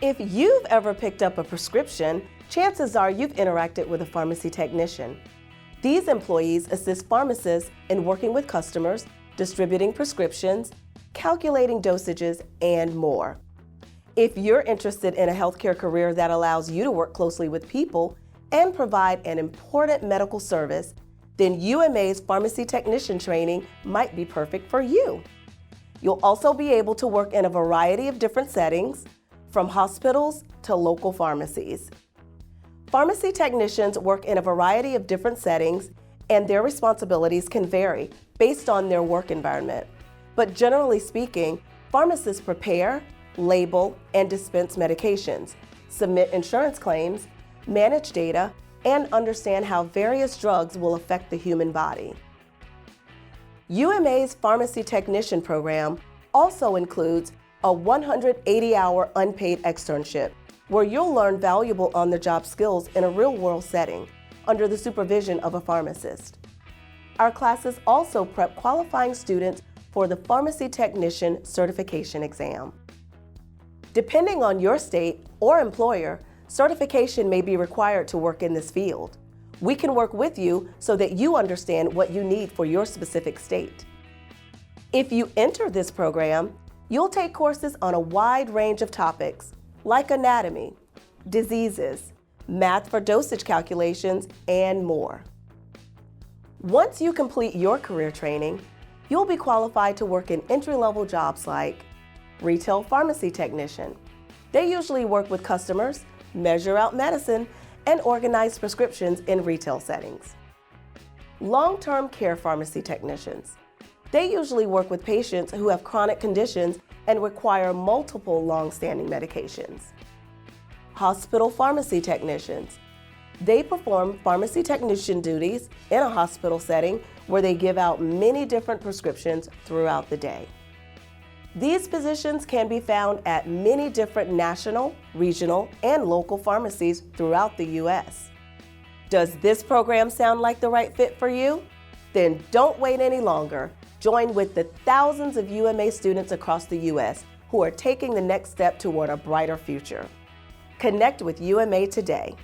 If you've ever picked up a prescription, chances are you've interacted with a pharmacy technician. These employees assist pharmacists in working with customers, distributing prescriptions, calculating dosages, and more. If you're interested in a healthcare career that allows you to work closely with people and provide an important medical service, then UMA's pharmacy technician training might be perfect for you. You'll also be able to work in a variety of different settings, from hospitals to local pharmacies. Pharmacy technicians work in a variety of different settings, and their responsibilities can vary based on their work environment. But generally speaking, pharmacists prepare, label, and dispense medications, submit insurance claims, manage data, and understand how various drugs will affect the human body. UMA's Pharmacy Technician program also includes a 180-hour unpaid externship, where you'll learn valuable on-the-job skills in a real-world setting under the supervision of a pharmacist. Our classes also prep qualifying students for the Pharmacy Technician Certification exam. Depending on your state or employer, certification may be required to work in this field. We can work with you so that you understand what you need for your specific state. If you enter this program, you'll take courses on a wide range of topics like anatomy, diseases, math for dosage calculations, and more. Once you complete your career training, you'll be qualified to work in entry-level jobs like retail pharmacy technician. They usually work with customers, measure out medicine, and organize prescriptions in retail settings. Long-term care pharmacy technicians. They usually work with patients who have chronic conditions and require multiple long-standing medications. Hospital pharmacy technicians. They perform pharmacy technician duties in a hospital setting where they give out many different prescriptions throughout the day. These positions can be found at many different national, regional, and local pharmacies throughout the U.S. Does this program sound like the right fit for you? Then don't wait any longer. Join with the thousands of UMA students across the U.S. who are taking the next step toward a brighter future. Connect with UMA today.